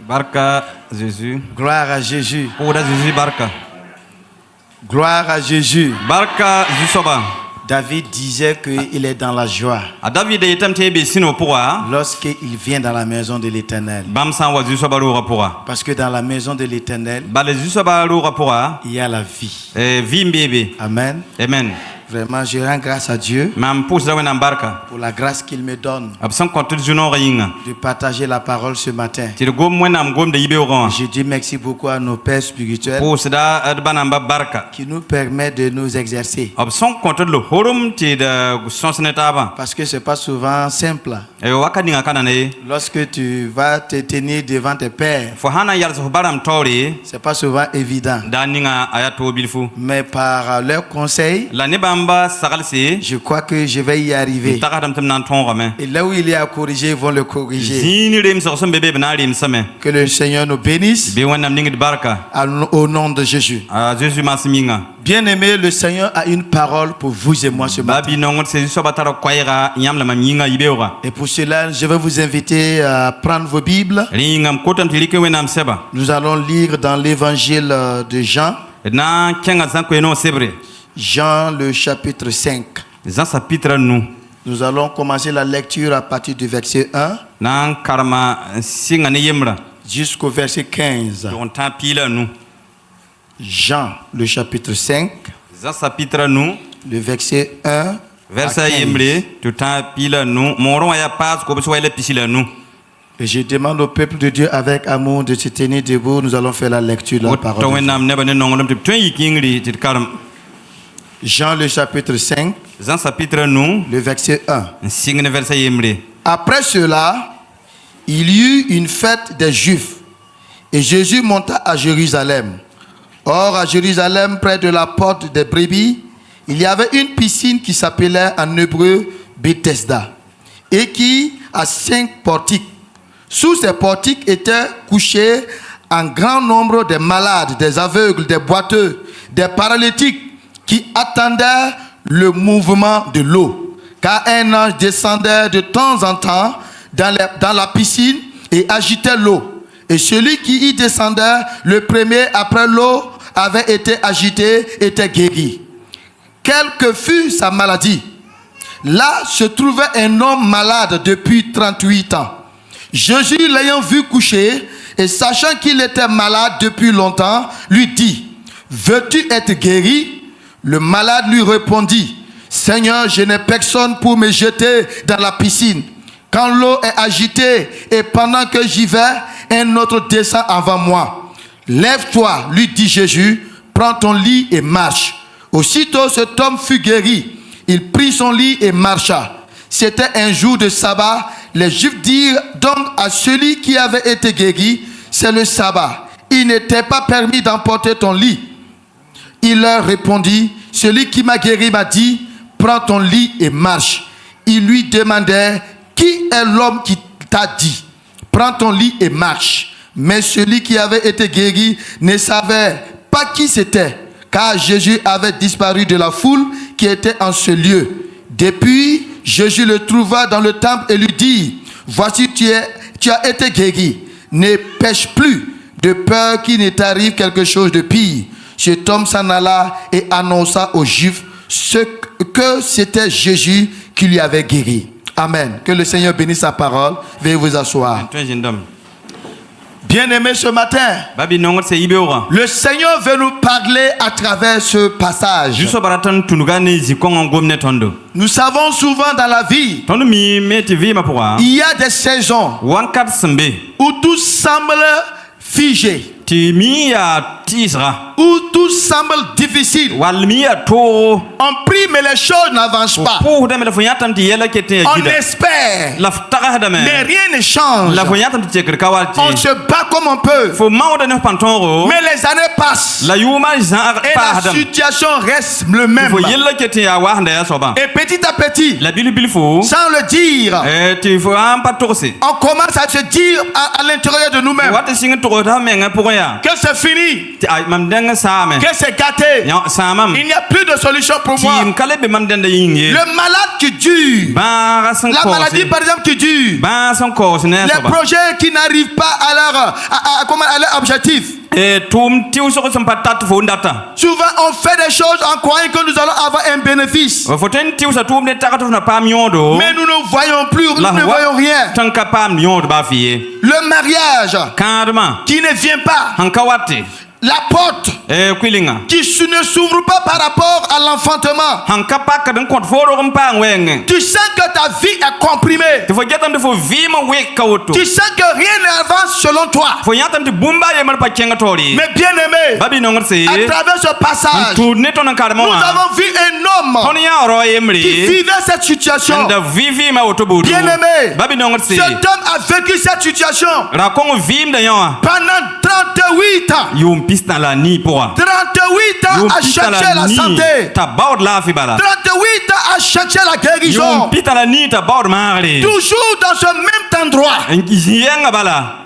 Barka Jésus. Gloire à Jésus. Oda Jésus barka. Gloire à Jésus. Barka Zusoba. David disait qu'il est dans la joie A David etam tebe sino pourra. lorsqu'il vient dans la maison de l'Éternel. Bamsan wa Zusoba lo pourra. Parce que dans la maison de l'Éternel, Bale Zusoba lo pourra. il y a la vie. Vie mbebe. Amen. Amen. Vraiment, je rends grâce à Dieu Mam pousse da wena barka. pour la grâce qu'il me donne Absan kontu juno ringa. de partager la parole ce matin. Ti gom wenam gom de yibe oran. Je dis merci beaucoup à nos pères spirituels Pousse da adbanamba barka. qui nous permettent de nous exercer. Absan kontu lo horum ti da sonsnetaba. Parce que ce n'est pas souvent simple. E wakaninga kanane. Lorsque tu vas te tenir devant tes pères, Fo hana yalso baram tori. ce n'est pas souvent évident. Daninga ayato bilfu. Mais par leurs conseils, La nebamba sagalsi. je crois que je vais y arriver. Takatam tam nan tonga. Et là où il y a à corriger, ils vont le corriger. Zini rim so some bebe na rim same. Que le Seigneur nous bénisse Be wanam ningit barka. au nom de Jésus. Jésus masminga. Bien-aimé, le Seigneur a une parole pour vous et moi ce matin. Babi nongot se so batara kwaira nyam la maminga ibeura. Et pour cela, je vais vous inviter à prendre vos Bibles. Ringam kotam tilike wenam seba. Nous allons lire dans l'évangile de Jean, Na kenga zanko eno sebre. Jean le chapitre 5. Zan chapitre nous. Nous allons commencer la lecture à partir du verset 1 Nan karma singa ne yemra. jusqu'au verset 15. On ta pila nous. Jean le chapitre 5, Zan chapitre nous. le verset 1 à Verset 15. yemre. Tu ta pila nous. Moron ya pas ko so ele pisila nous. Et je demande au peuple de Dieu avec amour de se tenir debout. Nous allons faire la lecture de la parole. To de Dieu. wenam ne bane nongolom tu twen yikingri tit karam. Jean le chapitre 5, Zan chapitre nous. le verset 1. Singne verset yemre. Après cela, il y eut une fête des Juifs et Jésus monta à Jérusalem. Or, à Jérusalem, près de la porte des brebis, il y avait une piscine qui s'appelait en hébreu Bethesda et qui a 5 portiques. Sous ces portiques étaient couchés un grand nombre de malades, des aveugles, des boiteux, des paralytiques qui attendaient le mouvement de l'eau. Car un ange descendait de temps en temps dans la piscine et agitait l'eau. Et celui qui y descendait le premier après l'eau avait été agité, était guéri. Quelle que fût sa maladie, là se trouvait un homme malade depuis 38 ans. Jésus, l'ayant vu coucher et sachant qu'il était malade depuis longtemps, lui dit: veux-tu être guéri? Le malade lui répondit: Seigneur, je n'ai personne pour me jeter dans la piscine quand l'eau est agitée, et pendant que j'y vais, un autre descend avant moi. Lève-toi, lui dit Jésus, prends ton lit et marche. Aussitôt cet homme fut guéri. Il prit son lit et marcha. C'était un jour de sabbat. Les Juifs dirent donc à celui qui avait été guéri: c'est le sabbat. Il n'était pas permis d'emporter ton lit. Il leur répondit: celui qui m'a guéri m'a dit, prends ton lit et marche. Il lui demandait: qui est l'homme qui t'a dit, prends ton lit et marche? Mais celui qui avait été guéri ne savait pas qui c'était, car Jésus avait disparu de la foule qui était en ce lieu. Depuis, Jésus le trouva dans le temple et lui dit: voici, tu as été guéri. Ne pêche plus, de peur qu'il ne t'arrive quelque chose de pire. Cet homme s'en alla et annonça aux Juifs que c'était Jésus qui lui avait guéri. Amen. Que le Seigneur bénisse sa parole. Veuillez vous asseoir. Bien-aimés, ce matin, Babi nongot se ibeura. le Seigneur veut nous parler à travers ce passage. Juso baratan tunugani zikon gomne tondo. Nous savons souvent dans la vie, Tondo mi meti vi mapura. il y a des saisons Wankat sembe. où tout semble figé, Ti mi ya tisra. où tout semble difficile. Wal mi ya to. On prie mais les choses n'avancent pas. Po dame la fonyatam ti yela kete On gida. espère, La ftara dame. mais rien ne change. La fonyatam ti tekr kawalti. On se bat comme on peut, Fo mawda ne pantoro. mais les années passent La yuma zan et pa la adam. situation reste le même. Fo yela kete ya wahanda ya soba. Et petit à petit, La bilu fo. sans le dire, Tu fo ampa torse. on commence à se dire à l'intérieur de nous-mêmes Wat singa to ta menga pour ya. que c'est fini, Ti ay mam denga same. que c'est gâté. Ya samam. Il n'y a plus de solution pour moi. Tim kale be mam dende yinge Le malade qui dure. ba san La ko maladie, par exemple, qui dure. ba san ko ne Les so ba projets qui n'arrivent pas à leur objectif. e tum tiu so ko sam patat fo ndata Souvent, on fait des choses en croyant que nous allons avoir un bénéfice. fo ten tiu sa tum ne takato na pam yodo Mais nous ne voyons plus, nous ne voyons rien. tan ka pam yodo ba fiye Le mariage kadma qui ne vient pas. han kawate La porte e kwilinga qui ne s'ouvre pas par rapport à l'enfantement. han ka pak den kont fo ro pa ngwenge Tu sens que ta vie est comprimée. te fo jatam de fo vima we kawoto Tu sens que rien n'avance selon toi. fo yatam de bumba ye mar pa kenga tori Mais bien aimé, babi no ngse à travers ce passage, tu ne ton kadma nous avons vu un homme ton ya ro qui yemri vivait cette situation. da vivi ma oto budu Bien aimé, babi no ngse cet homme a vécu cette situation ra kong vim da yawa pendant 38 ans. yum pista la ni poa 38 ans à chercher la santé. ta baud la fi bala 38 ans à chercher la guérison. yum pita la ni ta baud mari Toujours dans ce même endroit. yenga bala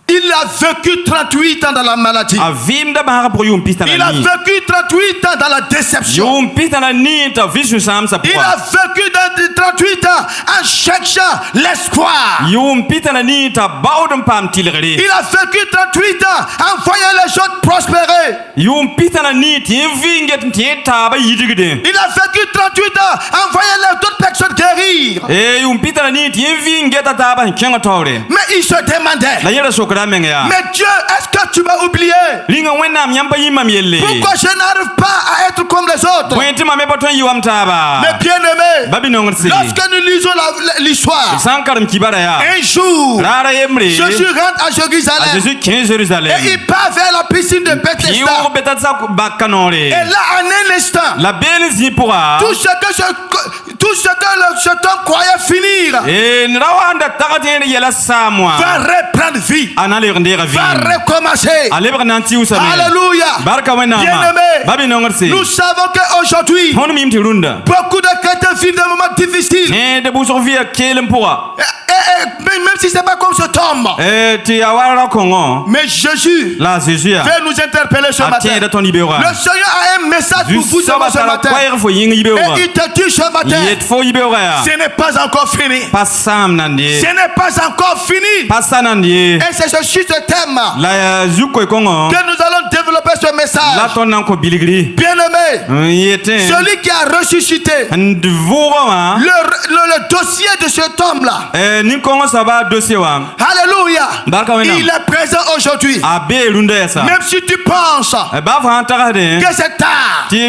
Il a vécu 38 ans dans la maladie. a vim da ba pour yum pista Il la a ni vécu 38 ans dans la déception. yum pista la ni ta visu sam sa Il poa a vécu dans 38 ans en cherchant l'espoir. yum pita la ni ta baud pam tilgri Il a vécu 38 ans en voyant les autres prospérer. yum pita la ni ti vinget ti ta ba yidigde Il a vécu 38 ans en voyant les autres personnes guérir. e yum pita la ni ti vinget ta ba kenga tore Mais il se demandait, la yera sokra menga mais Dieu, est-ce que tu m'as oublié? linga wenam yamba yimam yelle Pourquoi je n'arrive pas à être comme les autres? pointi ma me baton yiwam taba Mais bien aimé, babi no ngsi lorsque nous lisons l'histoire, sankaram kibara ya un jour, rara yemri Jésus rentre à Jérusalem Jésus kin Jérusalem et il part vers la piscine de Bethesda. Piu betatsa bakanore Et là, en un instant, la belle zipura tout ce que cet homme croyait finir e nrawanda takatene yela samwa va reprendre vie, anale ndera vi va recommencer. alebra nanti usame Alléluia. barka wena Bien-aimé, babi no ngsi nous savons qu'aujourd'hui, hon mim tirunda beaucoup de chrétiens vivent des moments difficiles. e de buso via kelem pura Mais même si ce n'est pas comme ce homme, e ti awara kongo mais Jésus la Jésus veut nous interpeller ce matin. atien de ton ibera Le Seigneur a un message pour vous ce matin. fo yinga ibera Et il te dit ce matin, yet fo ibera ce n'est pas encore fini. passam nandi Ce n'est pas encore fini. passanandi Et c'est sur ce thème la zuko kongo que nous allons développer ce la message. ton nan ko biligri Bien-aimé, yete celui qui a ressuscité, ndvura le dossier de cet homme-là, ni kongo saba dossier wa alléluia, barka wena il est présent aujourd'hui. abe lunda yasa Même si tu penses ba fa tagade que c'est tard, ti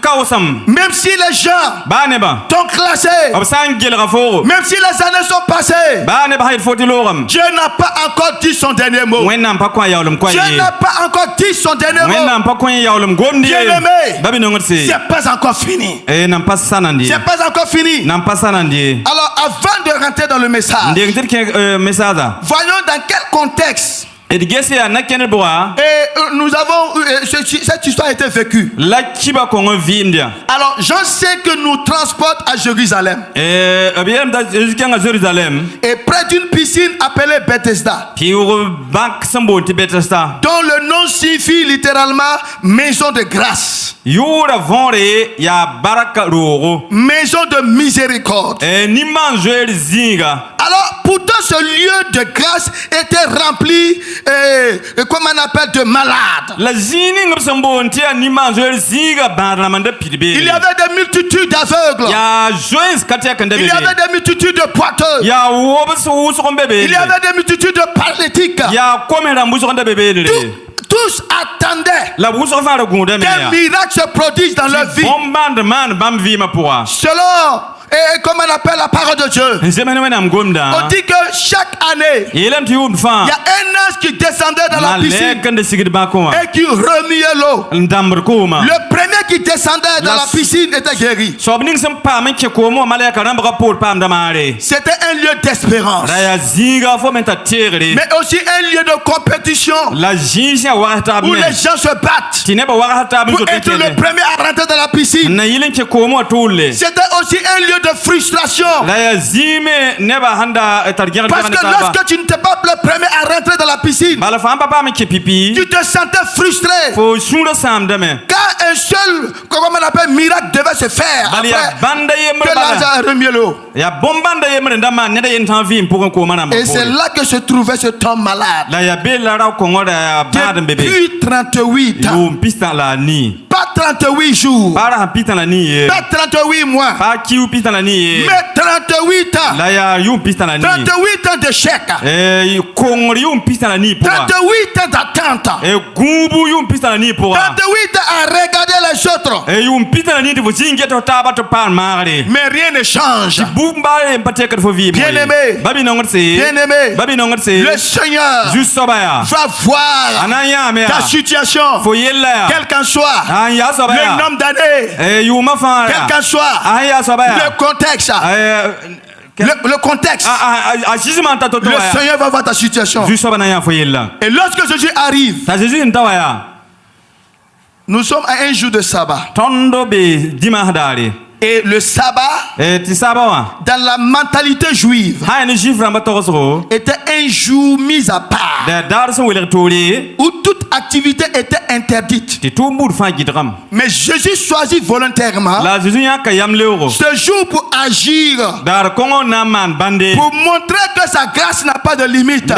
kawsam même si les gens ba ne ba t'ont classé, ob sangel gafo même si les années sont passées, ba ne ba hayt foti logam Dieu n'a pas encore dit son dernier mot. wena pa kwa yawlum kwa Dieu yi n'a pas encore dit son dernier mot. wena pa kwa yawlum gomdi Bien-aimé, babi no ngotsi c'est pas encore fini. e nam passanandi C'est pas encore fini. nam passanandi Alors, avant de rentrer dans le message, ndeng tir message voyons dans quel contexte edgesi ya nakene boa nous avons cette histoire a été vécue. la kiba kongo vimdia Alors, Jean 5 nous transporte à Jérusalem abiyam da Jérusalem Jérusalem et près d'une piscine appelée Bethesda, ki bank sambo ti betesta dont le nom signifie littéralement maison de grâce, yura vonre ya baraka rogo maison de miséricorde. ni manjoer zinga Alors, pourtant, ce lieu de grâce était rempli, comme on appelle, de malades. la zini ngam sambo ntia ni manjoer zinga barna manda pidbe Il y avait des multitudes d'aveugles. ya joins katia kanda Il y avait des multitudes de poiteux. ya wobs wuso bebe Il y avait des multitudes de paralytiques. ya komera mbuso kanda bebe Tous attendaient la wuso fara gunde me qu'un miracle se produise dans leur vie. bomband man bam vima poa Selon, comme on appelle la parole de Dieu, nzemene wena mgomda on dit que chaque année, yelam ti yum fa il y a un ange qui descendait dans la piscine malek de sigid bakoma et qui remuait l'eau. ndamr kuma Le premier qui descendait dans la piscine était guéri. sobning sem pa men ke ko mo malek ramba rapport pam damare C'était un lieu d'espérance, raya zinga fo menta tigre mais aussi un lieu de compétition la jinja warata où men les gens se battent tineba warata pour être le premier à rentrer dans la piscine. na yilen ke ko mo tolle C'était aussi un lieu de frustration. Parce que lorsque tu n'étais pas le premier à rentrer dans la piscine, tu te sentais frustré. Quand un seul, comment on appelle, miracle devait se faire, après que Lazare a remis l'eau. Et c'est là que se trouvait cet homme malade. Depuis 38 ans. Pas 38 jours. Pas 38 mois. Mais 38 ans. 38 ans d'échec. 38 ans d'attente. 38 ans à regarder les autres. Mais rien ne change. Bien-aimé, le Seigneur va voir ta situation, quel qu'en soit le nombre d'années, quel qu'en soit le contexte. Le contexte, le Seigneur va voir ta situation. Et lorsque Jésus arrive, nous sommes à un jour de sabbat. Et le sabbat, dans la mentalité juive, était un jour mis à part, où toute activité était interdite. Mais Jésus choisit volontairement ce jour pour agir, pour montrer que sa grâce n'a pas de limite, que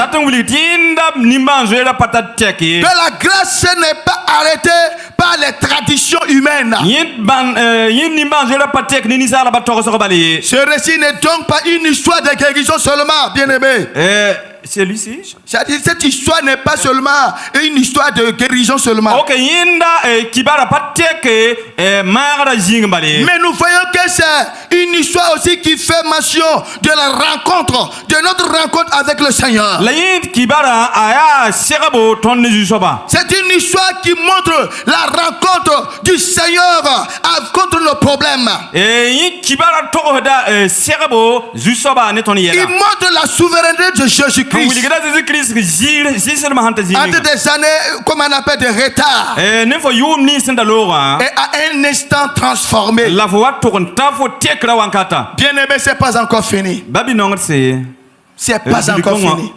la grâce n'est pas arrêtée par les traditions humaines. Ce récit n'est donc pas une histoire de guérison seulement, bien-aimé. Celui-ci, cette histoire n'est pas seulement une histoire de guérison seulement. Mais nous voyons que c'est une histoire aussi qui fait mention de la rencontre, de notre rencontre avec le Seigneur. C'est une histoire qui montre la rencontre du Seigneur contre nos problèmes. Il montre la souveraineté de Jésus-Christ. Entre des années, comme on appelle, de retard, et à un instant transformé. Bien-aimé, c'est pas encore fini. C'est pas encore fini.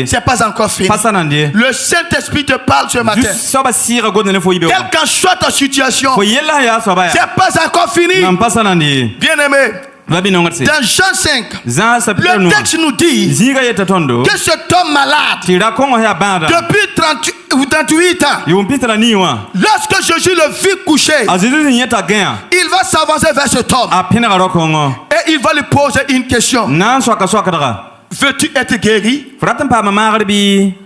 C'est pas encore fini. Le Saint-Esprit te parle ce matin. Quelle qu'en soit ta situation, c'est pas encore fini. Bien-aimé, dans Jean 5, le texte nous dit que cet homme malade, depuis 38 ans, lorsque Jésus le vit coucher, il va s'avancer vers cet homme et il va lui poser une question. Veux-tu être guéri?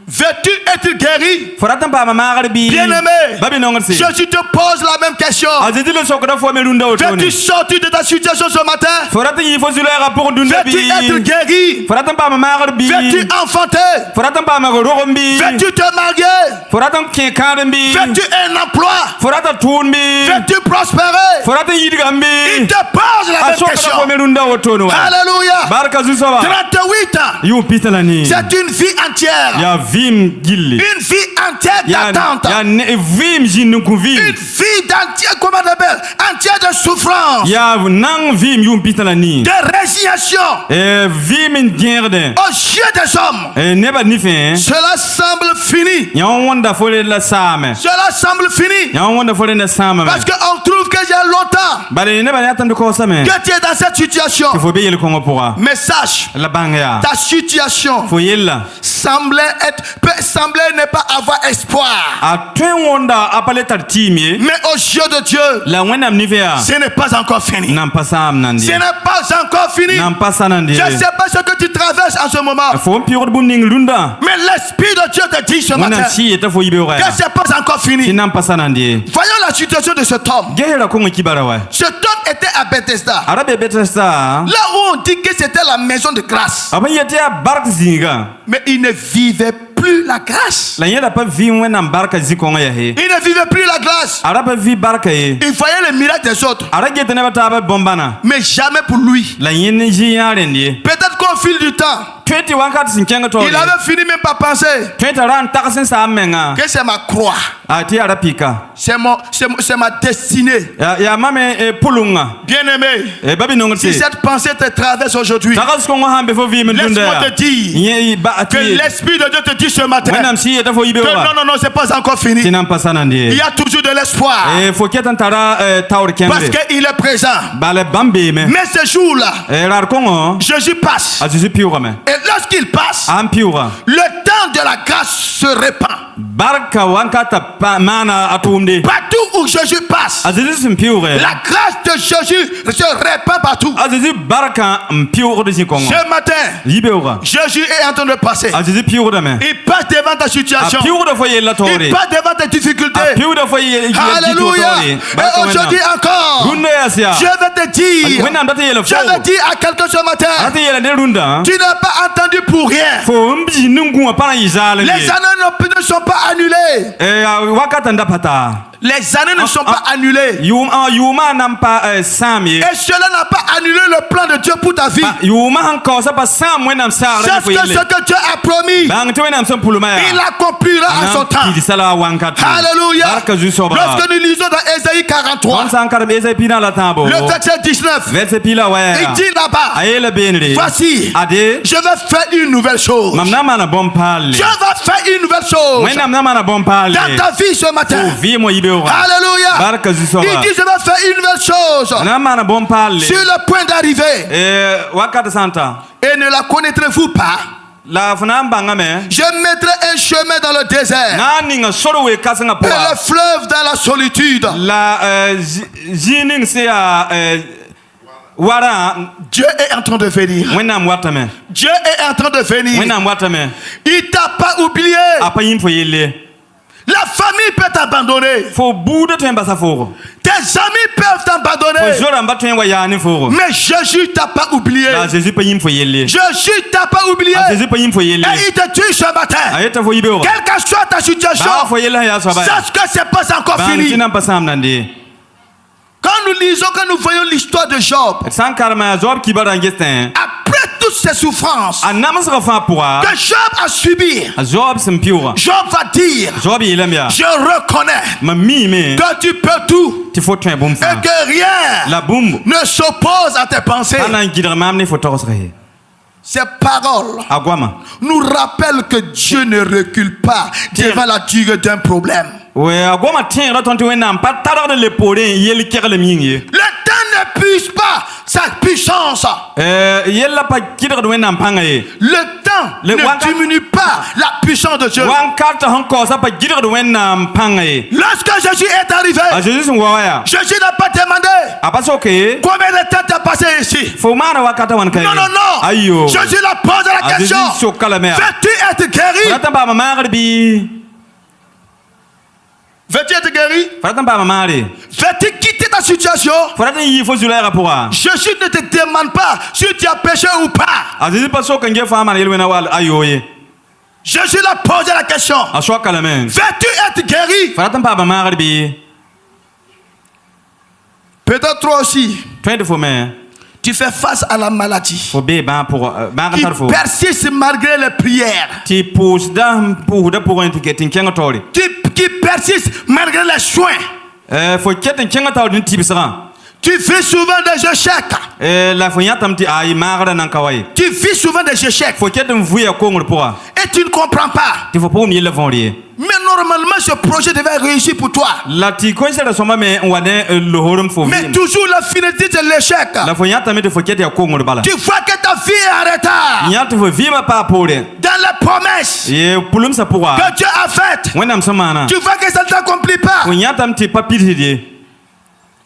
Veux-tu être guéri? Bien-aimé, Jésus te pose la même question. Veux-tu sortir de ta situation ce matin? Veux-tu être guéri? Veux-tu enfanter? Veux-tu te marier? Veux-tu un emploi? Veux-tu prospérer? Il te pose la même question. Alléluia. 38 ans. C'est une vie entière. Une vie entière d'attente. Une vie d'entière, comment on appelle? Entière de souffrance. De résignation. Aux yeux des hommes. Cela semble fini. Cela semble fini. Parce qu'on trouve qu'il y a longtemps que tu es dans cette situation. Mais sache, ta situation semblait ne pas avoir espoir. Mais aux yeux de Dieu, ce n'est pas encore fini. Ce n'est pas encore fini. Je ne sais pas ce que tu traverses en ce moment. Mais l'Esprit de Dieu te dit ce matin que ce n'est pas encore fini. Voyons la situation de cet homme. Cet homme était à Bethesda. Là où on dit que c'était la maison de grâce. Mais il ne vivait plus la grâce. Il ne vivait plus la grâce. Il voyait les miracles des autres, mais jamais pour lui. Peut-être qu'au fil du temps, Tweti wankat sin kenga tori. il avait fini même par penser Tweti ran taksin sa menga. que c'est ma croix, Ati ara pika. c'est ma destinée. Ya mame pulunga. Bien-aimé, Babi nongti. si cette pensée te traverse aujourd'hui, Takas ko hambe fo vi mendunda. laisse-moi te dire que l'Esprit de Dieu te dit ce matin Wenam si eta fo que ibewa. non, c'est pas encore fini. Tinam pasanandi. Il y a toujours de l'espoir Faut qu'être tara taur parce kembe. qu'il est présent. Bale bambe me. Mais ce jour-là, Rar kongo. Jésus passe. Azizi piura me. Et lorsqu'il passe, Am piura. le temps de la grâce se répand. Barka wankata mana atunde. Partout où Jésus passe, Azizi sim piure. la grâce de Jésus se répand partout. Azizi barka piura de zikongo. Ce matin, Ibeura. Jésus est en train de passer. Azizi piura me. Il passe devant ta situation. Piura foye la tori. Il passe devant tes difficultés. Piura foye. Alléluia. Et aujourd'hui encore, Runda yasia. je vais te dire, Wenam date yele fo. je vais dire à quelqu'un ce matin, Ate yele ne runda. tu n'as pas entendu pour rien. Fo mbi nungu apana izale. Les années ne sont pas annulées. Wakata ndapata. Les années ne sont pas annulées. Yuma nampa sami. Et cela n'a pas annulé le plan de Dieu pour ta vie. Yuma hanko sa pa sam wenam sar. C'est ce que Dieu a promis. Bang te wenam sam pulumaya. Il accomplira à son temps. Alléluia. Lorsque nous lisons dans Ésaïe 43, le verset 19, il dit là-bas, voici, je vais faire une nouvelle chose. Dieu va faire une nouvelle chose dans ta vie ce matin. Alléluia. Il dit, je vais faire une nouvelle chose sur le point d'arriver. Et ne la connaîtrez-vous pas? Je mettrai un chemin dans le désert et le fleuve dans la solitude. Dieu est en train de venir. Dieu est en train de venir. Il t'a pas oublié. La famille peut t'abandonner. Tes amis peuvent t'abandonner. Mais Jésus t'a pas oublié. Jésus t'a pas oublié. Et il te tue ce matin. Quelle que soit ta situation, sache que c'est pas encore fini. Quand nous lisons, quand nous voyons l'histoire de Job, après toutes ces souffrances que Job a subies, Job va dire, je reconnais que tu peux tout et que rien ne s'oppose à tes pensées. Ces paroles nous rappellent que Dieu ne recule pas devant la durée d'un problème. Le temps n'épuise pas sa puissance. Le temps ne diminue pas la puissance de Dieu. Lorsque Jésus est arrivé, Jésus n'a pas demandé combien de temps tu as passé ici. Non, non, non. Jésus l'a posé la question. Veux-tu être guéri? Veux-tu être guéri? Veux-tu quitter ta situation? Jésus ne te demande pas si tu as péché ou pas. Jésus l'a posé la question. Veux-tu être guéri? Peut-être toi aussi, tu fais face à la maladie qui persiste malgré les prières, qui persiste malgré les soins. Tu vis souvent des échecs. Tu vis souvent des échecs. Et tu ne comprends pas. Mais normalement, ce projet devait réussir pour toi. Mais toujours la finalité de l'échec. Tu vois que ta vie est en retard dans la promesse que Dieu a faite. Tu vois que ça ne s'accomplit pas.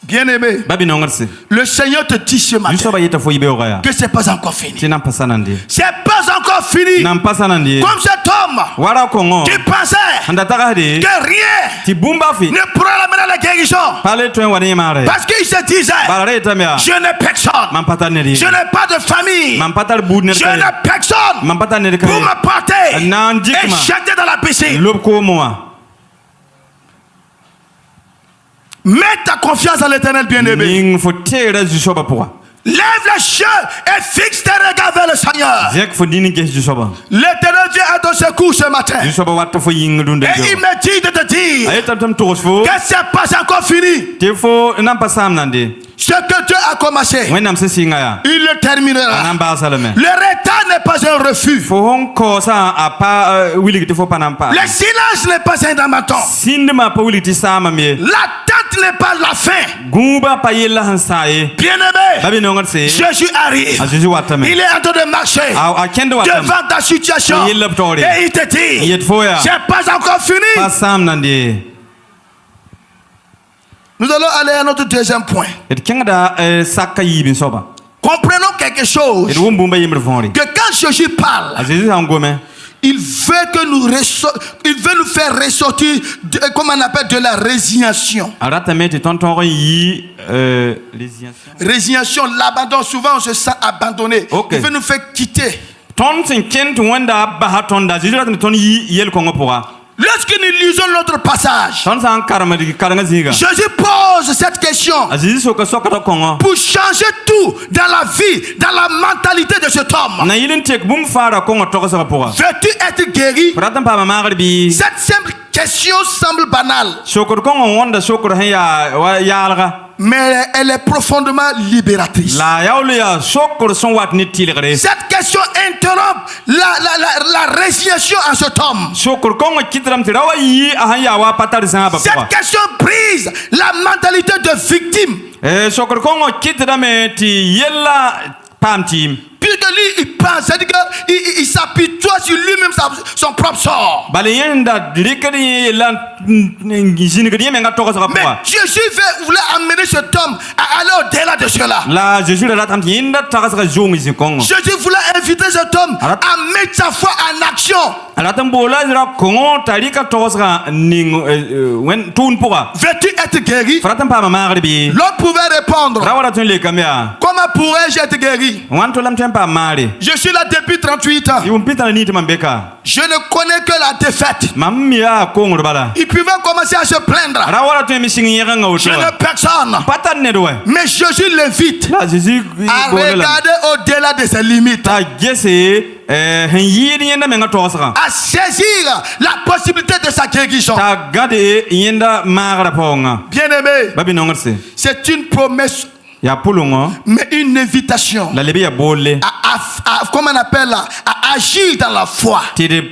Bien-aimé, le Seigneur te dit ce matin que ce n'est pas encore fini. C'est pas encore fini. Comme cet homme qui pensait que rien ne pourra l'amener à la guérison. Parce qu'il se disait, je n'ai personne. Je n'ai pas de famille. Je n'ai personne pour me porter et jeter dans la piscine. Mets ta confiance en l'Éternel, bien-aimé. Lève les yeux et fixe tes regards vers le Seigneur. Zek fo dini ges du soba. L'Éternel Dieu est à ton secours ce matin. Du soba wat fo ying dun de. Et il me dit de te dire Ayeta tam tos fo. que c'est pas encore fini. Te fo nam pasam nande. Ce que Dieu a commencé, Wenam se singa ya. il le terminera. Anam ba salame. Le retard n'est pas un refus. Fo hon ko sa apa wili te fo panam pa. Le silence n'est pas un damaton. Sindema pa wili ti sama me. L'attente n'est pas la fin. Gumba pa yella han sae. Bien-aimé, Babi no ngase. Jésus arrive. Jésus watame. Il est en train de marcher A kende watame. devant ta situation. Il est là. Et il te dit, Yet fo ya. c'est pas encore fini. Pasam nande. Nous allons aller à notre deuxième point. Et kengada sakka yibin soba. Comprenons quelque chose. Et wumbumba yimre fonri. Que quand Jésus parle, A Jésus en gome. il veut que il veut nous faire ressortir, comment on appelle, de la résignation. Arata meti tonton yi résignation. Résignation, l'abandon. Souvent, on se sent abandonné. Ok. Il veut nous faire quitter. Ton sen kent wanda bahatonda Jésus rat ton yi yel kongo pora. Lorsque nous lisons notre passage, Ton san karama di karanga ziga. Jésus pose cette question A Jésus soka soka to kongo. pour changer tout dans la vie, dans la mentalité de cet homme. Na yilin tek bum fara kongo to sa pora. Veux-tu être guéri? Pratan pa ma bi. Cette simple question semble banale, Sokor kongo wanda sokor hen ya alga. mais elle est profondément libératrice. La yaulu ya sokor son wat ni tilgre. Cette question interrompt la résignation en cet homme. Sokor kongo kitram tirawa yi ahan ya wa patar sa ba Cette pora. question brise la mentalité de victime. Sokor kongo kitram ti yella pamtim. Puisque lui, il pense, c'est-à-dire qu'il s'apitoie sur lui-même, son propre sort. Bale yenda likari lan jinigri menga to sa Mais pora. Jésus voulait amener cet homme à aller au-delà de cela. La Jésus la tam yinda ta sa jong isin kongo. Jésus voulait inviter cet homme à mettre sa foi en action. Ala tam bola jira kongo tarika to sa ning wen tun pora. Veux-tu être guéri? Fratam pa ma bi. L'homme pouvait répondre, Rawara tun le kamya. comment pourrais-je être guéri? Wan to lam tempa mari. Je suis là depuis 38 ans. Yum pita ni mambeka. Je ne connais que la défaite. Mamia kongo bala. Il pouvait commencer à se plaindre. Rawara tun mi singi yanga Je oto. n'ai personne. Patan ne dowe. Mais Jésus l'invite La Jésus à regarder au-delà de ses limites, ta gese hen yidi yenda menga to sa. à saisir la possibilité de sa guérison. Ta gade yenda magra ponga. Bien-aimé, Babi no ngorse. c'est une promesse, Ya pulungo. mais une invitation La lebi ya bolle. comment on appelle là, à agir dans la foi. Tede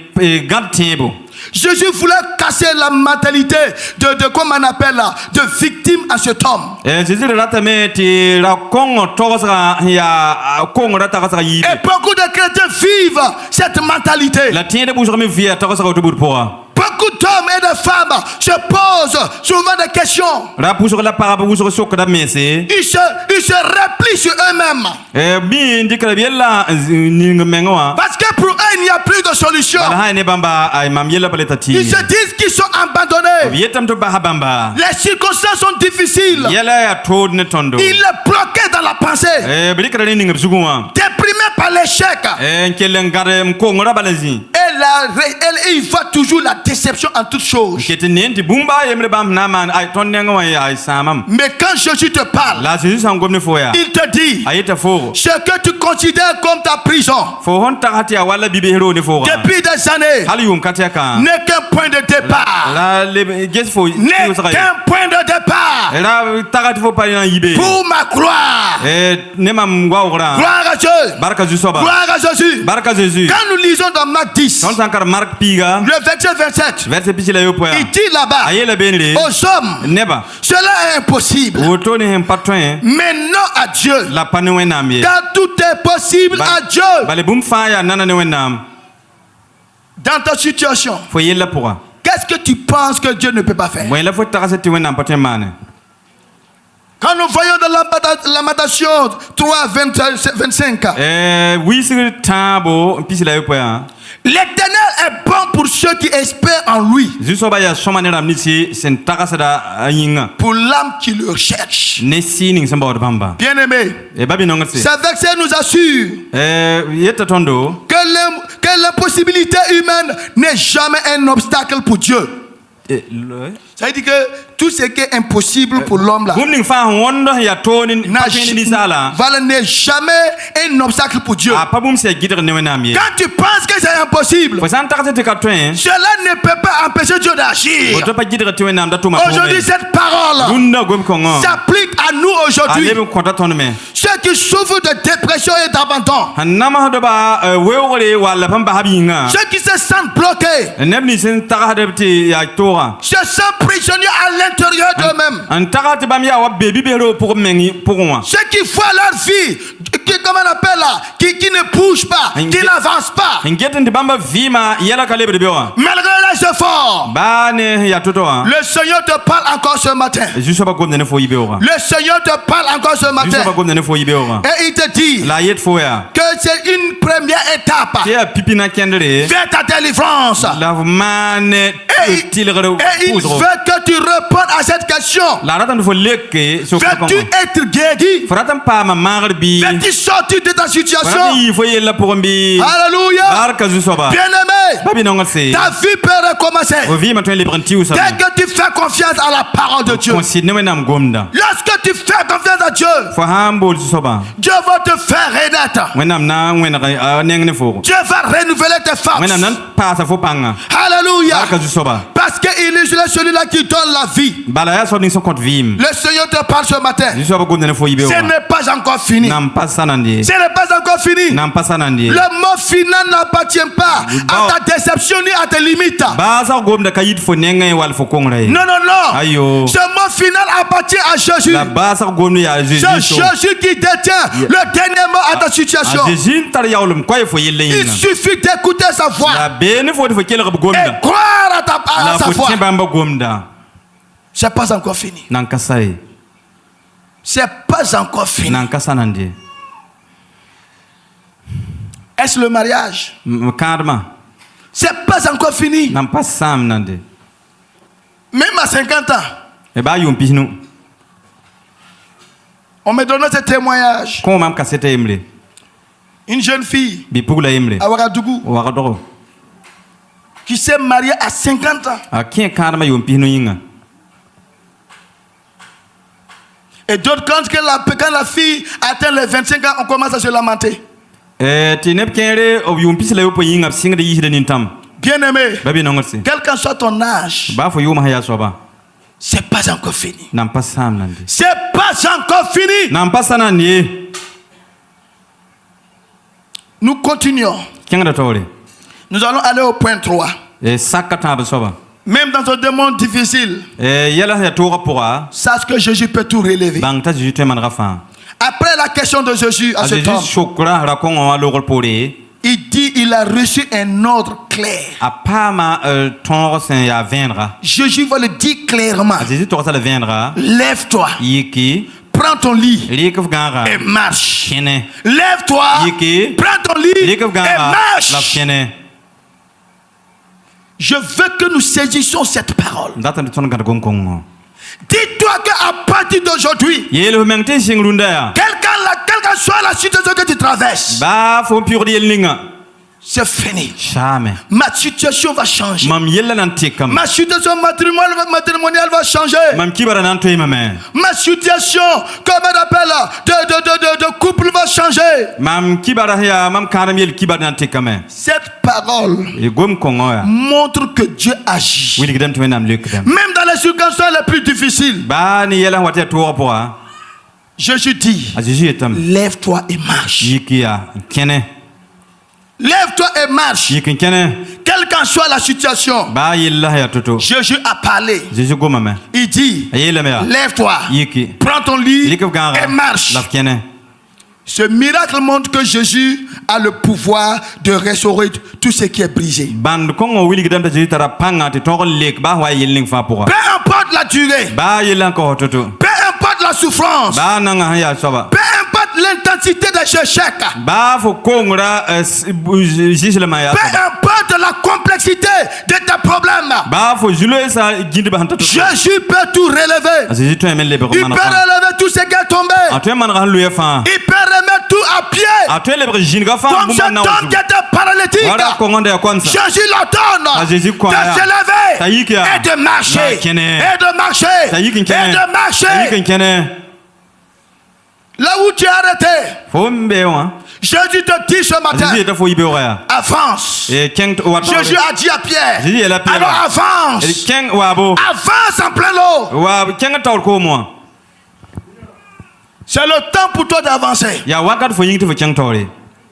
gad tebo. Jésus voulait casser la mentalité de comment on appelle là, de victime à cet homme. Jésus rata me ti ra kongo tosa ya kongo rata ka yi. Et beaucoup de chrétiens vivent cette mentalité. La tiende bu jome via tosa ko tubur poa. Beaucoup d'hommes et de femmes se posent souvent des questions. Ra puso la para bu so ko da mese. Ils se replient sur eux-mêmes. Bi ndikra biella ni ngmengoa. Parce que pour eux, il n'y a plus de solution. Bala ha ne bamba ay mam yella paletati. Ils se disent qu'ils sont abandonnés. Yetam to ba bamba. Les circonstances sont difficiles. Yella ya tod ne tondo. Il est bloqué dans la pensée. Blikra ni ngab suguwa. Déprimé par l'échec. Nkelen gare mkongo ra balazi. Et il voit toujours la déception en toutes choses. Kete nenti bumba yemre bam naman ay ton nengo ay samam. Mais quand Jésus te parle, La Jésus sang gomne foya. il te dit Ayeta fo. ce que tu considères comme ta prison Fo hon tagati wala bibe hero ne fo. depuis des années Hali yum katia kan. n'est qu'un point de départ. La le ges fo. N'est qu'un point de départ La tagati fo pa yibe. pour ma gloire. ne mam ngawra. Gloire à Dieu. Barka Jésus soba. Gloire à Jésus. Barka Jésus. Quand nous lisons dans Marc 10, Ton sankar Mark piga. le verset 27, Verset pisila yo poya. il dit là-bas Ayela benre. aux hommes, Neba. cela est impossible, Woto ne hem patwen. mais non à Dieu. La pane wenam ye. Car tout est possible à Dieu. Bale bum fa ya nana ne wenam. Dans ta situation, Fo yella pourra. qu'est-ce que tu penses que Dieu ne peut pas faire? Mo la fo tagati wenam patwen mane. Quand nous voyons dans Lamentation 3, 25, Oui sur tabo pisila yo poya. l'Éternel est bon pour ceux qui espèrent en lui, Jésus ba ya somane ramnisi sen tagasada ayinga. pour l'âme qui le recherche. Ne sining samba od bamba. Bien-aimé, E babi no ngase. ce verset nous assure Yeta tondo. que l'impossibilité humaine n'est jamais un obstacle pour Dieu. Ça veut dire que tout ce qui est impossible pour l'homme là gumning fa wondo ya toni pateni ni sala voilà, n'est jamais un obstacle pour Dieu. a pabum se gidre ne wenam ye Quand tu penses que c'est impossible, fo san takate ka twen cela ne peut pas empêcher Dieu d'agir. to pa gidre te wenam da tuma Aujourd'hui, cette parole runda gum ko ngo s'applique à nous aujourd'hui. alebe ko ta ton me Ceux qui souffrent de dépression et d'abandon, hanama do ba wewore wala pamba habinga ceux qui se sentent bloqués, nebni sen takade ti ya tora se sentent prisonniers à l'intérieur d'eux-mêmes. an takate bam ya wa bebi bero pour mengi pour moi Ceux qui voient leur vie, comment on appelle là, qui ne bougent pas, qui n'avancent pas, ngeten de bamba vima yala kalebre de bewa malgré les efforts. bane ya totoa Le Seigneur te parle encore ce matin. juste ba gom ne fo yibewa Le Seigneur te parle encore ce juste ba matin. gom ne fo yibewa Et il te dit la yet fo ya que c'est une première étape ya pipina kendere vers ta délivrance. la mane tilere Et il veut que tu répondes à cette question. la ratan fo lekke so ko Veux-tu être guéri? fratan pa ma marbi Veux-tu sortir de ta situation? fratan fo yella pour mbi Alléluia. barka zu soba Bien-aimé, babi no ngase ta vie peut recommencer. o vi ma to libranti usa Dès que tu fais confiance à la parole de Dieu. considne menam gomda Lorsque tu fais confiance à Dieu, fo hambol zu soba Dieu va te faire renaître. menam na ngena nengne fo Dieu va renouveler tes menam forces. nan pasa fo panga Alléluia. barka zu soba Parce qu'il est celui-là qui donne la vie. bala ya so ni so compte vim Le Seigneur te parle ce matin. zu soba gomda ne fo yibewa Ce n'est pas encore fini. nam pasanandi Ce n'est pas encore fini. nam pasanandi Le mot final n'appartient pas à ta déception ni à tes limites. ba sa gomda kayit fo nenga wal fo kongray Non, non, non. ayo Ce mot final appartient à Jésus. la ba sa gomda ya C'est Jésus Jésus qui détient le dernier mot à ta situation. a Jésus tar yawlum koy fo yelle Il yinga suffit d'écouter sa voix la bene fo fo kele ko gomda et croire à la sa fo voix. timbamba gomda C'est pas encore fini. nan kasay C'est pas encore fini. nan kasanandi Est-ce le mariage? kadma C'est pas encore fini. nan pasam nande Même à 50 ans, e ba yum pinu on me donnait ce témoignage. ko mam kasete emle Une jeune fille bi pugla emle à Ouagadougou wa ga do qui s'est mariée à 50 ans. a kien kadma yum pinu yinga Et d'autres, quand la fille atteint les 25 ans, on commence à se lamenter. ti neb kere o yum pisla yo po yinga singa de yihde nin tam Bien-aimé, babi no ngorsi quel qu'en soit ton âge, ba fo yuma haya soba c'est pas encore fini. nan pasam nande C'est pas encore fini. nan pasanandi Nous continuons. kenga tole Nous allons aller au point 3. e sakata ba soba Même dans un monde difficile, e yela ya to rapora sache que Jésus peut tout relever. bang ta jitu man rafa Après la question de Jésus à cet homme, Jésus shukra rakon wa logol pore il dit il a reçu un ordre clair. apama ton sen ya viendra Jésus va le dire clairement. Jésus to le viendra Lève-toi, yiki prends ton lit likuf gara et marche. kene Lève-toi, Yiki. prends ton lit et likuf gara la marche. kene Je veux que nous saisissions cette parole. data de ton gar gonkongo Dis-toi qu'à partir d'aujourd'hui, yelo mengte singrunda ya quelle que soit la situation que tu traverses, ba fo pure de yelinga c'est fini. chame Ma situation va changer. mam yella nan tikam Ma situation matrimoniale va changer. mam kibara nan to imame Ma situation, comment on appelle, de couple va changer. mam kibara ya mam karam yel kibara nan tikame Cette parole e gom kongo ya montre que Dieu agit. wili gidam to nam lekdam Même dans les circonstances les plus difficiles, ba ni yela wate to rapora Jésus dit, a Jésus etam lève-toi et marche. yiki ya kene Lève-toi et marche. yiki kene Quelle qu'en soit la situation, ba yella ya toto Jésus a parlé. Jésus gomame Il dit, ayela me ya lève-toi, yiki prends ton lit likuf gara et marche. la kene Ce miracle montre que Jésus a le pouvoir de restaurer tout ce qui est brisé. band kongo wili gidam ta Jésus tara panga te to lek ba wa yelling fa pora Peu importe la durée, ba yella ko toto peu importe la souffrance, ba nanga ya soba peu importe l'intensité des échecs, ba fo kongra jisle ma ya peu importe la complexité de tes problèmes, ba fo julo sa gindi ba hanta to Jésus peut tout relever. Jésus to emel lebe Il ko peut man relever tout ce qui est tombé. a to man ga lu ya fa Il peut remettre tout à pied. a to lebe jin ga fa Comme bu cet man na homme qui était paralytique, wala ko ngonde ya kwanza Jésus l'ordonne Jésus de kwa ya. se lever Taïkia. et de marcher. Na kene. Et de marcher. marcher Ta et yikin kene. de Ta marcher. yikin kene. Là où tu es arrêté, Fo mbe wa. Jésus te dit ce matin, Jésus est fo ibe wa. avance. Et keng wa. Jésus a dit à Pierre, Jésus est la Pierre. alors avance. Et keng wa bo. Avance en plein l'eau. Wa keng tawr ko mo. C'est le temps pour toi d'avancer. Ya wakat fo yingti fo keng tawre.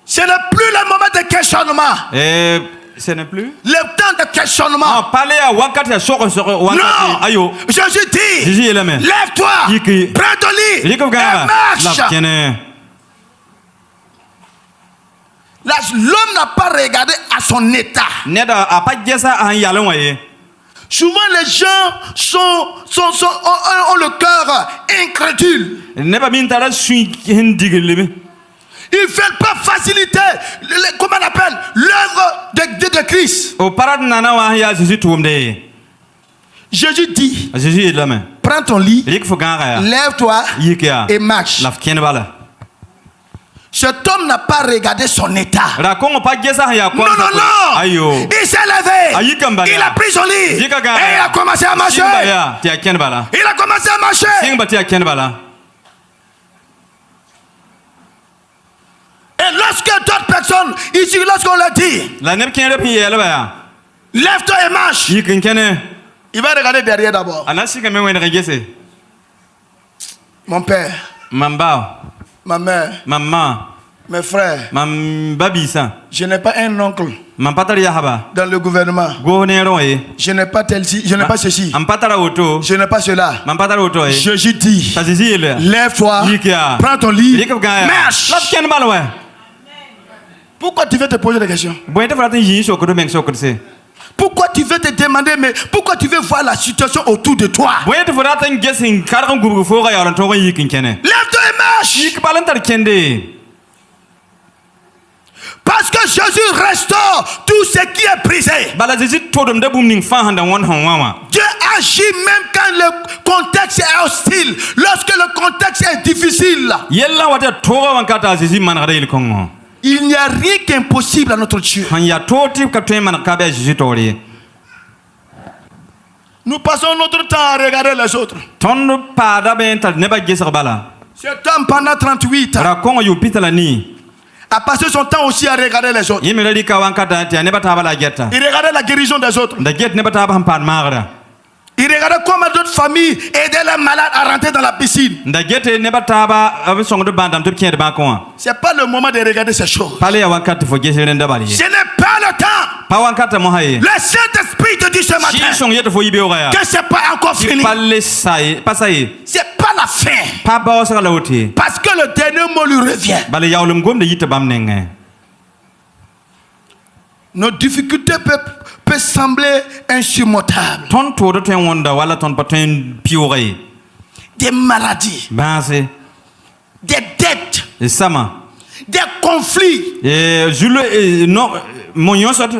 Ce n'est plus le moment de questionnement. Et ce n'est plus. Le temps de questionnement. Ah, parler à wakat ya soko wakat. Non. Ayo. Jésus dit, Jésus est là mais. lève-toi, Yiki. prends ton lit Yiki et ga. marche. La kene. Là, l'homme n'a pas regardé à son état. Neda a pas gesa an yalon waye. Souvent, les gens ont le cœur incrédule. Neba min tara sui hin digilebe. Ils ne veulent pas faciliter, comment on appelle, l'œuvre de Christ. O parad nana wa ya Jésus tuomde. Jésus dit, Jésus est là mais. prends ton lit, Rik fo ganga ya. lève-toi Yiki. et marche. La kene bala. Cet homme n'a pas regardé son état. Rakon pas gesa ya Non, kwa. non, non. Ayo. Il s'est levé. Ayikamba Il ya. a pris son lit. Et Yika il a commencé à marcher. Simba ya ti kene bala. Il a commencé à marcher. Simba ti kene bala. Et lorsque d'autres personnes, ici, lorsqu'on leur dit, La neb kene pi yela ba. lève-toi et marche, Yikin kene. il va regarder derrière d'abord. Anasi ka me wena gese. Mon père, Mamba. ma mère, Maman. mes frères, Mam babisa. je n'ai pas un oncle Mam patara ya haba. dans le gouvernement. Go ne ro e. Je n'ai pas je n'ai pas ceci. Am patara auto. Je n'ai pas cela. Mam patara auto e. Jésus dit, Ta Jésus est là. lève-toi, Yika. prends ton lit, Yika ga. marche. La kene bala wa. Pourquoi tu veux te poser des questions? Boy te frata yin so ko do men so ko se. Pourquoi tu veux te demander, mais pourquoi tu veux voir la situation autour de toi? Boy te frata gesin karkan gubu fo ga yaran to ko yikin kene. Lève-toi et marche. Yik balantar kende. Parce que Jésus restaure tout ce qui est brisé. Bala Jésus to dum da bum ning fa handa won hon wawa. Dieu agit même quand le contexte est hostile, lorsque le contexte est difficile. Yella wata to ga wan kata Jésus man ga il kongo. Il n'y a rien qu'impossible à notre Dieu. Han ya to ti ka to man ka ba Jésus to ri. Nous passons notre temps à regarder les autres. Ton pa da ben tar ne ba gesa bala. Cet homme, pendant 38 ans, Ra kongo yu pitala ni. a passé son temps aussi à regarder les autres. Yeme ri ka wan kata ti ne ba ta bala getta. Il regardait la guérison des autres. Da get ne ba ta ba han pan magra. Il regardait comment d'autres familles aidaient les malades à rentrer dans la piscine. Da get ne ba ta ba ab song do bandam to kien de ba kon. Ce n'est pas le moment de regarder ces choses. Pale ya wan kata fo gese ren da bali. Ce n'est pas le temps. Pa wan kata mo haye. Le Saint-Esprit te dit ce Shi matin song yete fo yibe o ga ya. que ce n'est pas encore fini. Pale sai, pas sai. Ce n'est pas la fin. Pa ba o sa la wote. Parce que le dernier mot lui revient. Bale yawlum gom de yite bam nenge. Nos difficultés peuvent sembler insurmontables. Ton to do ten wonda wala ton paten piore. Des maladies, Banse. des dettes, E sama. des conflits, E julo no mon yosot.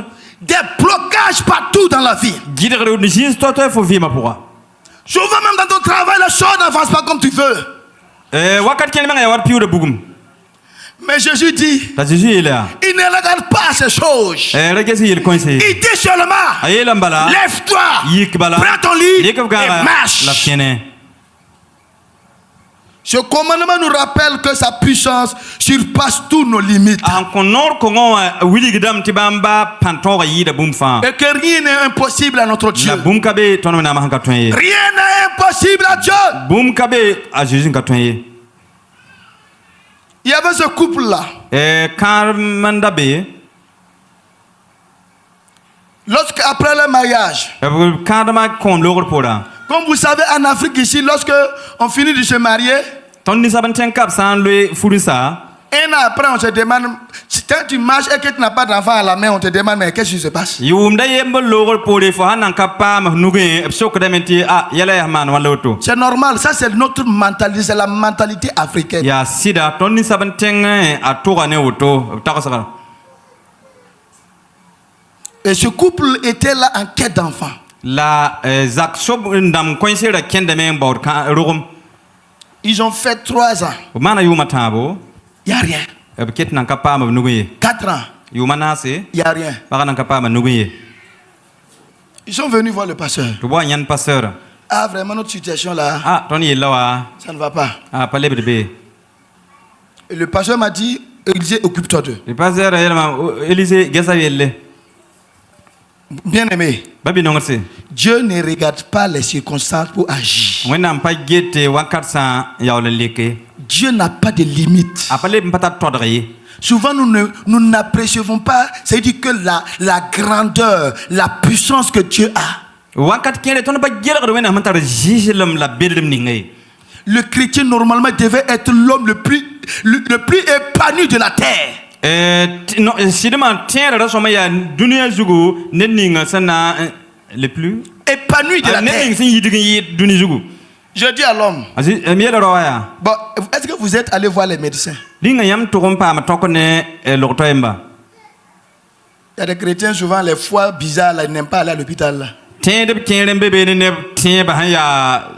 des blocages partout dans la vie. Gidere de jins to to fo vima pourquoi. Souvent même dans ton travail, les choses n'avancent pas comme tu veux. E wakat ken ma ya war piure bugum. Mais Jésus dit, Ta Jésus est là. il ne regarde pas ces choses. E regesi il conseil. Il dit seulement, Ayela mbala. lève-toi, Yik bala. prends ton lit Yik et ga la marche. kene. Ce commandement nous rappelle que sa puissance surpasse toutes nos limites. An konor ko ngo wili gidam tibamba pantora yida bum fa. Et que rien n'est impossible à notre Dieu. La bum kabe tono na ma ka tonye. Rien n'est impossible à Dieu. Bum kabe a Jésus ka tonye. Il y avait ce couple-là. E karmanda be. Après le mariage, Kadama kon logor poda. comme vous savez, en Afrique ici, lorsque on finit de se marier, Ton ni saban ten kap san le furisa. un an après, on se demande, quand tu marches et que tu n'as pas d'enfant à la main, on te demande, mais qu'est-ce qui se passe? Yum da yembo logor pode fo hanan kappa ma nuge sok dementi a yala ya man waloto. C'est normal, ça c'est notre mentalité, c'est la mentalité africaine. Ya sida ton ni saban ten a toga ne woto takasaka. Et ce couple était là en quête d'enfant. La zak sob ndam coincé la kende men bord kan rogum. Ils ont fait 3 ans. Mana yuma tabo. Il n'y a rien. E ket nan kappa ma nuge. 4 ans. Yuma nase. Il n'y a rien. Baka nan kappa ma nuge. Ils sont venus voir le pasteur. To bo nyan pasteur. Ah, vraiment, notre situation là, ah ton yella wa ça ne va pas. ah pas lebre be Et le pasteur m'a dit, Élisée, occupe-toi d'eux. le pasteur yelma Élysée gesa yelle Bien aimé, babi nongse Dieu ne regarde pas les circonstances pour agir. wena pa gete wakat sa yawle leke Dieu n'a pas de limite. apale mpata todre Souvent, nous n'apprécions pas, c'est-à-dire que la grandeur, la puissance que Dieu a. wakat kere ton ba gelgre wena mantar jijelam la bedem ningay Le chrétien, normalement, devait être l'homme le plus épanoui de la terre. sidema tiere da soma ya dunia zugu neninga sana le plus Épanoui de la nening terre. sin yidigin yid duni zugu Je dis à l'homme, asi miela rawaya bon, est-ce que vous êtes allé voir les médecins? linga yam to kompa ma tokone lokto emba Il y a des chrétiens, souvent, les foies bizarres, là, ils n'aiment pas aller à l'hôpital. Là. tiende tiende bebe ne tiende ba ya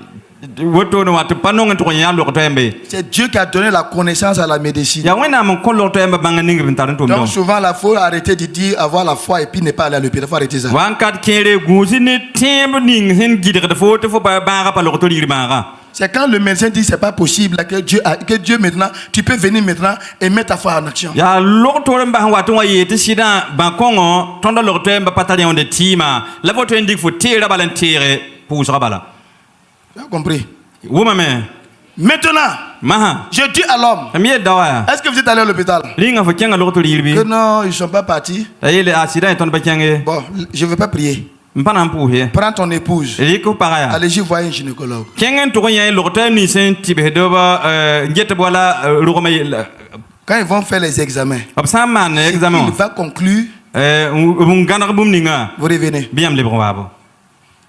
woto no wat panong to nya lokto embe C'est Dieu qui a donné la connaissance à la médecine. ya wena mon kon lokto emba banga ningi bintaran to Donc, souvent, il faut arrêter de dire avoir la foi et puis ne pas aller à l'hôpital. Il faut arrêter ça. wankat kere gusi ne tiende ning hin gidre de foto fo ba pa lokto ri banga C'est quand le médecin dit que ce n'est pas possible que Dieu maintenant, tu peux venir maintenant et mettre ta foi en action. ya lokto mba watu wa yete sida ba kongo tondo lokto emba patali on de tima la voto indik fo tire balantere pour ça bala Tu as compris? wuma me Maintenant, maha je dis à l'homme, amiye dawaya est-ce que vous êtes allé à l'hôpital? linga fo kenga lokto ri Que non, ils ne sont pas partis. ayele accident ton ba kenge Bon, je ne vais pas prier. mpana mpuhe Prends ton épouse. liko paraya Allez-y voir un gynécologue. kengen to nya lokto ni sen tibe do ba ngete bola rugoma Quand ils vont faire les examens, absa man il examen va conclure, ngana bum ninga vous revenez. biam le bravo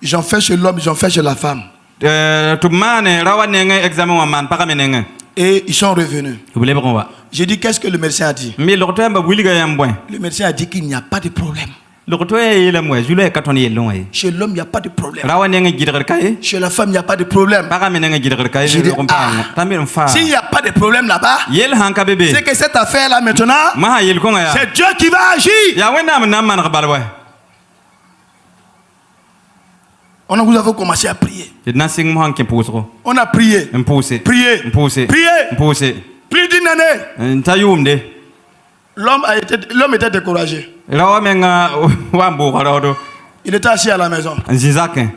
Ils ont fait chez l'homme, ils ont fait chez la femme. to mane rawa nenga examen wa man para menenga Et ils sont revenus. le bravo J'ai dit, qu'est-ce que le médecin a dit? mi lokto ba wiliga yambwe Le médecin a dit qu'il n'y a pas de problème. lokto yela mwe jule katon yelon ay Chez l'homme, il n'y a pas de problème. rawa nenga gidgar kay Chez la femme, il n'y a pas de problème. para menenga gidgar kay J'ai dit, tamir mfa s'il n'y a pas de problème là-bas, yel hanka bebe c'est que cette affaire-là maintenant, maha yel ko ya c'est Dieu qui va agir. ya wena man man balwa Nous avons commencé à prier. nasing mo hanke pusro On a prié. mpuse Prié. mpuse Prié. mpuse Plus d'une année. ntayumde L'homme était découragé. rawa menga wambo qarado Il était assis à la maison. nzizake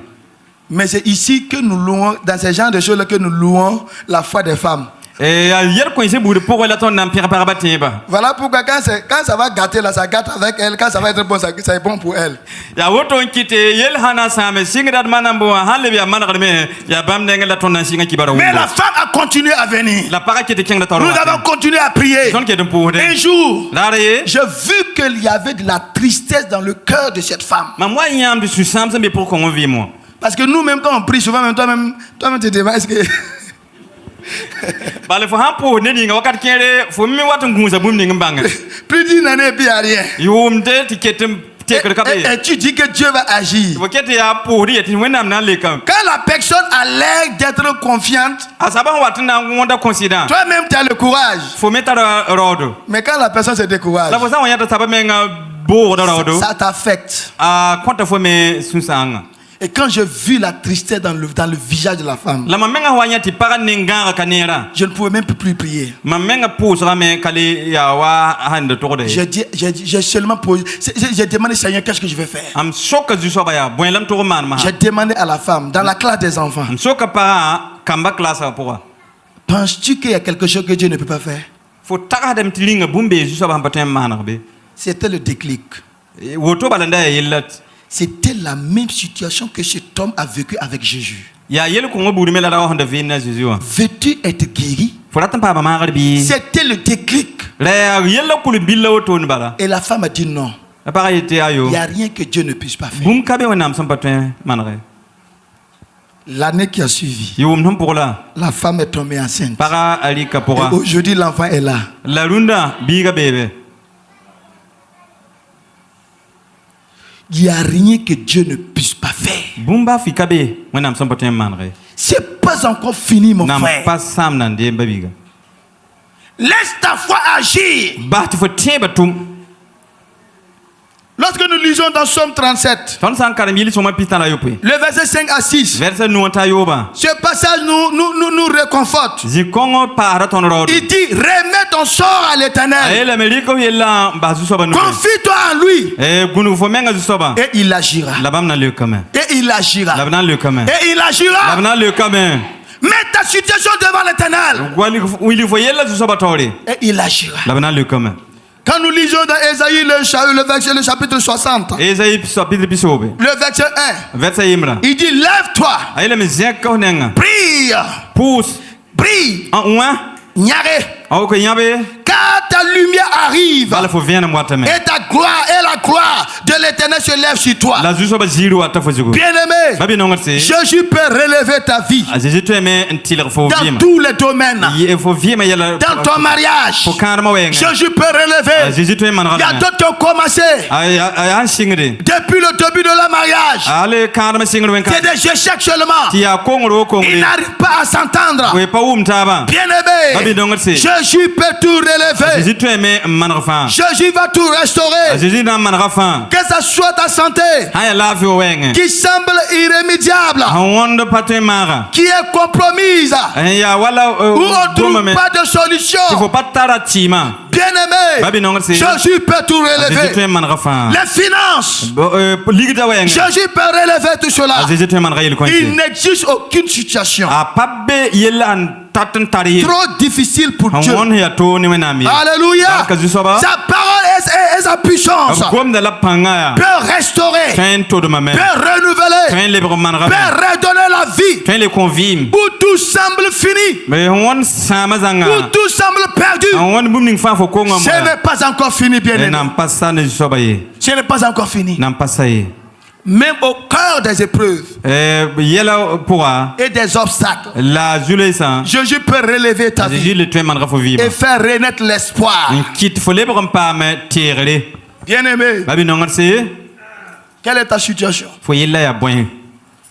Mais c'est ici que nous louons, dans ce genre de choses-là, que nous louons la foi des femmes. yer ko ise buri pour la ton empire par batimba Voilà pourquoi quand ça va gâter là, ça gâte avec elle. Quand ça va être bon, ça est bon pour elle. ya woto kite yel hana same singrat manambo halle ya manarme ya bam la ton singa kibaro Mais la femme a continué à venir. la para kite kenga toro Nous avons continué à prier. son kete pour Un jour, la re j'ai vu qu'il y avait de la tristesse dans le cœur de cette femme. ma moi yam de susam mais pour qu'on vit moi Parce que nous-mêmes, quand on prie, souvent, même toi-même tu te demandes, est-ce que... bale fo hampo ne dinga wakat kere fo mi watu nguza bum ninga banga Plus d'une année, et puis il n'y a rien. yumde tikete tekre kabe Et tu dis que Dieu va agir. wakete ya pori et wenam na lekam Quand la personne a l'air d'être confiante, asaba watna ngonda consider toi-même, tu as le courage. fo metara rodo Mais quand la personne se décourage, la fo sa wanyata saba menga bo rodo ça t'affecte. konta fo me susanga Et quand j'ai vu la tristesse dans le visage de la femme, la mamenga wanyati para ningara kanera je ne pouvais même plus prier. mamenga pusra me kali ya wa hande tokode J'ai seulement posé. J'ai demandé, Seigneur, qu'est-ce que je vais faire? am soka du soba ya boelam to man ma J'ai demandé à la femme, dans la classe des enfants, am soka para kamba classe pour penses-tu qu'il y a quelque chose que Dieu ne peut pas faire? fo taka dem tilinga bumbe du soba hampatem manarbe C'était le déclic. woto balanda yellat C'était la même situation que cet homme a vécu avec Jésus. ya yel ko ngoburi mela da wahanda vina Jésus Veux-tu être guéri? foratan pa ba magarbi C'était le déclic. la yella kulu billa woto ni bala Et la femme a dit non. para yete Il ayo n'y a rien que Dieu ne puisse pas faire. bum kabe wonam sampatem manare L'année qui a suivi, yum nom pour la la femme est tombée enceinte. para ali Et kapora aujourd'hui, l'enfant est là. la runda biga bebe Il n'y a rien que Dieu ne puisse pas faire. bumba fikabe wonam sampatem manare C'est pas encore fini, mon nam frère. pas sam nan de babiga Laisse ta foi agir. ba ti fo teba tum Lorsque nous lisons dans Psaume 37, Ton san karam yili soma pitala yope. le verset 5 à 6, Verset nuanta yoba. ce passage nous réconforte. Zikongo para ton rodo. Il dit, remets ton sort à l'Éternel. Ayela meliko yela bazu soba nu. Confie-toi en lui. Gunu fo menga zu soba. Et il agira. Labam na le kame. Et il agira. Labna le kame. Et il agira. Labna le kame. Mets ta situation devant l'Éternel. Wali wili fo yela zu soba tori. Et il agira. Labna le kame. Quand nous lisons dans Ésaïe le chapitre 60, Esaïe chapitre bisobe. le verset 1, Verset imra. il dit, lève-toi, Ayela me zeka nenga. prie, Pousse. prie, En ouin. nyare, Au ko yabe. car ta lumière arrive Bala fo vienne moi tame. et ta gloire et la gloire de l'Éternel se lève sur toi. La zu soba ziru ata zugo. Bien-aimé, Babi nongatse. Jésus peut relever ta vie Azizi tu eme ntiler fo dans vima. tous les domaines. Ye fo vima yela. Dans ton mariage, Fo karma wenga. Jésus peut relever. Azizi tu eme Il y a manra. d'autres qui ont commencé Ay singre. depuis le début de leur mariage. Ale karma singre wenka. C'est des échecs seulement. Ti ya kongro Ils kongre. n'arrivent pas à s'entendre. We pa taba. Babi Bien-aimé, nongatse. Jésus peut tout relever. Azizi tu eme manra fa. Jésus va tout restaurer. Azizi na manra fa. Que ça soit ta santé Haya lafi wenga. qui semble irrémédiable, Hawondo patwe mara. qui est compromise, Ya wala où on ne trouve me. pas de solution. Il faut pas tara tima. Bien-aimé, Babi nongatse. Jésus peut tout Azizi tu relever. eme manra fa. Les finances, Ligita wenga. Jésus peut relever tout cela. Azizi tu eme manra yel Il kwanse. n'existe aucune situation A pabbe yela tatan tari. trop difficile pour Dieu. Hawon ya to ni wenami. Alléluia. Barka zusoba. Sa parole et sa puissance Comme de la panga. peut restaurer, Fin to de ma mère. peut renouveler, Fin les manra. peut redonner la vie Fin les convim. où tout semble fini, Mais on sama où zanga. tout semble perdu. On booming fa fo konga Ce ma. n'est pas encore fini, bien aimé. Nam passa ne zusoba ye. Ce n'est pas encore fini. Nam passa ye. Même au cœur des épreuves Yela pourra. et des obstacles, La zule sa. Jésus peut relever ta Jésus vie le tuer manra fo vivre. et faire renaître l'espoir. Un kit fo lebre pas me tirele. Bien aimé, Babi nongatse. quelle est ta situation? Fo yela ya boin.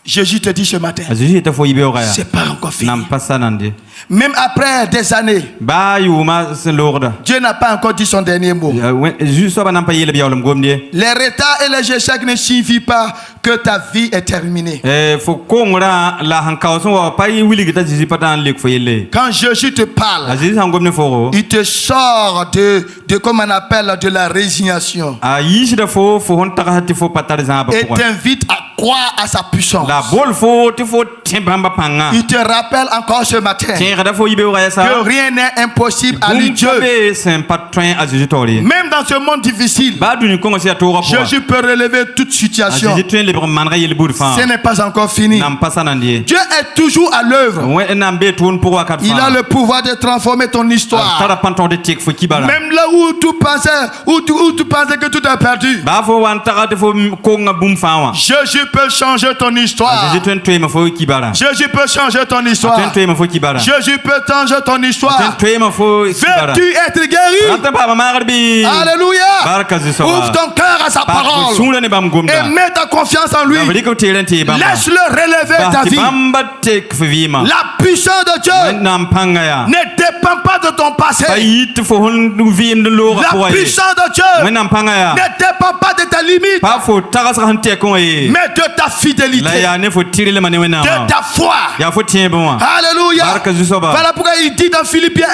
Jésus te dit ce matin, Jésus était fo yibe ora. c'est pas encore fini. Nam passa nande. Même après des années, Ba yuma se lorda. Dieu n'a pas encore dit son dernier mot. Juste ça, n'a pas yele biaolum gomdie. Les retards et les échecs ne signifient pas que ta vie est terminée. Faut kongra la hankauson wa pa yi wili gita jiji patan lek fo yele. Quand Jésus te parle, Azizi hangomne foro. il te sort de comme on appelle, de la résignation A yishi da fo hon takati fo patar zamba et pour. t'invite à croire à sa puissance. La bol fo ti fo timbamba panga. Il te rappelle encore ce matin Tiens da fo yibe ora sa. que rien n'est impossible à lui Dieu. C'est un patron Azizi tori. Même dans ce monde difficile, Ba duni kongo sia to rapport. Jésus peut relever toute situation. Azizi tuen le manra yele bur fa. Ce n'est pas encore fini. Nam passa nandie. Dieu est toujours à l'œuvre. Ouais nam be tourne pour wakat fa. Il a le pouvoir de transformer ton histoire. Tara panton de tik fo kibara. Même là où tu pensais, où tu pensais que tout est perdu, Ba fo wan takati fo konga bum fa wa. Jésus peut changer ton histoire. Jésus tuen tuer ma fo kibara. Jésus peut changer ton histoire. Tuen tuer ma fo kibara. Jésus peut changer ton histoire. Tuen tuer ma fo kibara. Veux-tu être guéri? Ranta ba magarbi. Alléluia. Barka ziso. Ouvre ton cœur à sa parole Sula ne bam et gomda. mets ta confiance en lui. Bliko telenti bam. Laisse-le relever ta vie. Bamba tek fivima. La puissance de Dieu Nam panga ya. ne dépend pas de ton passé. Payit fo hon vim de lo La rapoye. puissance de Dieu Nam panga ya. ne dépend pas de tes limites, Pa fo tagas hante ko e. mais de ta La fidélité, ya ne fo tirile mane wena. de ta foi. Ya fo tien bon. Alléluia. Barka ziso ba. Voilà pourquoi il dit dans Philippiens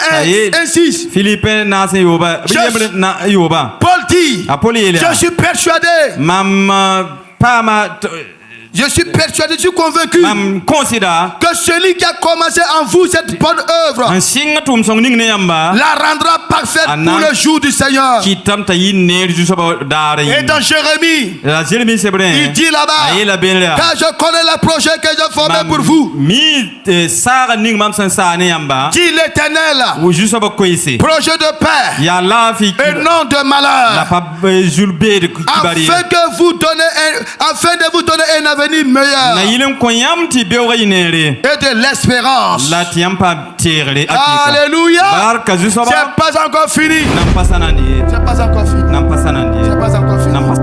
1, 6. Philippe na se yoba. Biyebre na yoba. Paul dit, Apoli ele. je suis persuadé, Mam pama je suis persuadé, je suis convaincu mam considère que celui qui a commencé en vous cette bonne œuvre un signe tum song ning ne yamba la rendra parfaite Anan. pour le jour du Seigneur. ki tam ta yin ne ju so ba dare Et dans Jérémie, la Jérémie c'est vrai il dit là-bas, ay la ben la car je connais les projets que j'ai formés pour vous, mi sara ning mam san sa ne yamba dit l'Éternel, ou ju so ba ko isi projet de paix ya la fi et non de la malheur, pa julbe de kibari afin de vous donner un avenir meilleur na yilen ko yamti bewra yinere et de l'espérance. la tiampa terre Alléluia. barka ju so ba C'est pas encore fini. nam pasanandi C'est pas encore fini. nam pasanandi C'est pas encore fini. nam